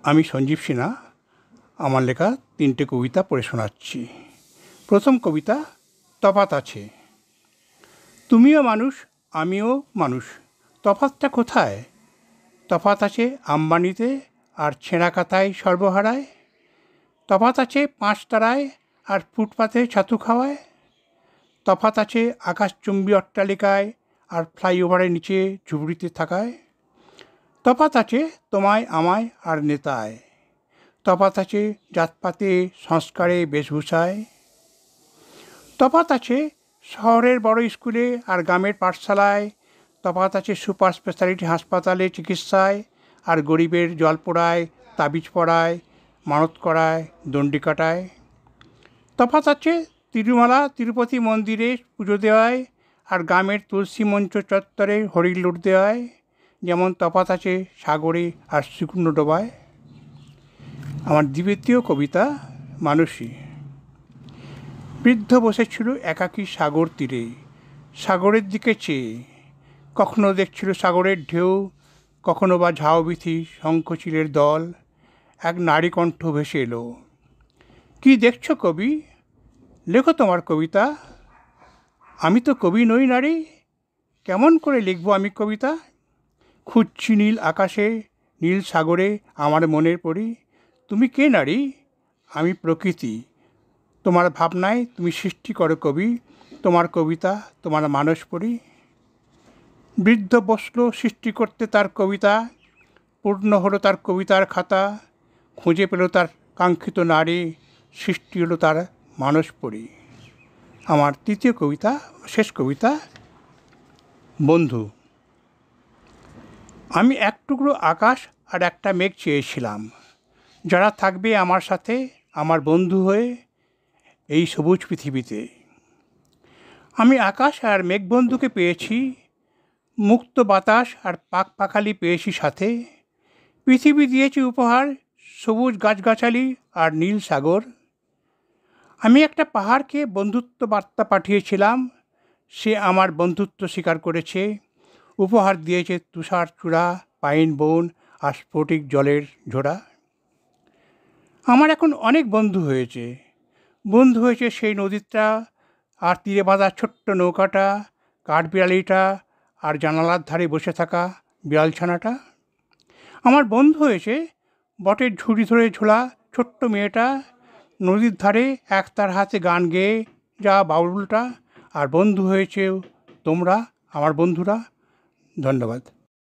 আমি সঞ্জীব সিনহা আমার লেখা 3টে কবিতা পড়ে শোনাচ্ছি। প্রথম কবিতা, তফাৎ আছে। তুমিও মানুষ, আমিও মানুষ, তফাৎটা কোথায়? তফাৎ আছে আম্বানিতে আর ছেঁড়া কাতায় সর্বহারায়। তফাৎ আছে 5 তারায় আর ফুটপাতে ছাতু খাওয়ায়। তফাৎ আছে আকাশচুম্বী অট্টালিকায় আর ফ্লাইওভারের নিচে ঝুপড়িতে থাকায়। তফাৎ আছে তোমায় আমায় আর নেতায়। তফাৎ আছে জাতপাতে, সংস্কারে, বেশভূষায়। তফাৎ আছে শহরের বড় স্কুলে আর গ্রামের পাঠশালায়। তফাৎ আছে সুপার স্পেশালিটি হাসপাতালে চিকিৎসায় আর গরিবের জল পোড়ায়, তাবিজ পড়ায়, মানত করায়, দণ্ডি কাটায়। তফাৎ আছে তিরুমালা তিরুপতি মন্দিরে পুজো দেওয়ায় আর গ্রামের তুলসী মঞ্চ চত্বরে হরির লুট দেওয়ায়। যেমন তফাৎ আছে সাগরে আর শুকনো ডোবায়। আমার দ্বিতীয় কবিতা, মানুষী। বৃদ্ধ বসেছিল একাকী সাগর তীরে, সাগরের দিকে চেয়ে। কখনো দেখছিল সাগরের ঢেউ, কখনো বা ঝাউবিথি শঙ্খচিলের দল। এক নারী কণ্ঠ ভেসে এলো, কি দেখছো কবি? লেখো তোমার কবিতা। আমি তো কবি নই নারী, কেমন করে লিখব আমি কবিতা? খুঁজছি নীল আকাশে, নীল সাগরে আমার মনের পরি। তুমি কে নারী? আমি প্রকৃতি, তোমার ভাবনায় তুমি সৃষ্টি করো কবি, তোমার কবিতা, তোমার মানস পড়ি। বৃদ্ধ বসল সৃষ্টি করতে তার কবিতা, পূর্ণ হলো তার কবিতার খাতা। খুঁজে পেল তার কাঙ্ক্ষিত নারী, সৃষ্টি হলো তার মানস পড়ি। আমার তৃতীয় কবিতা, শেষ কবিতা, বন্ধু। আমি এক টুকরো আকাশ আর একটা মেঘ চেয়েছিলাম, যারা থাকবে আমার সাথে, আমার বন্ধু হয়ে এই সবুজ পৃথিবীতে। আমি আকাশ আর মেঘবন্ধুকে পেয়েছি, মুক্ত বাতাস আর পাখালি পেয়েছি সাথে। পৃথিবী দিয়েছি উপহার, সবুজ গাছগাছালি আর নীল সাগর। আমি একটা পাহাড়কে বন্ধুত্ব বার্তা পাঠিয়েছিলাম, সে আমার বন্ধুত্ব স্বীকার করেছে। উপহার দিয়েছে তুষার চূড়া, পাইন বন আর স্ফটিক জলের ঝোড়া। আমার এখন অনেক বন্ধু হয়েছে। বন্ধু হয়েছে সেই নদীটা আর তীরে বাঁধা ছোট্ট নৌকাটা, কাঠবিড়ালিটা আর জানালার ধারে বসে থাকা বিড়ালছানাটা। আমার বন্ধু হয়েছে বটের ঝুড়ি ধরে ঝোলা ছোট্ট মেয়েটা, নদীর ধারে একতার হাতে গান গেয়ে যাওয়া বাউলটা। আর বন্ধু হয়েছে তোমরা, আমার বন্ধুরা। ধন্যবাদ।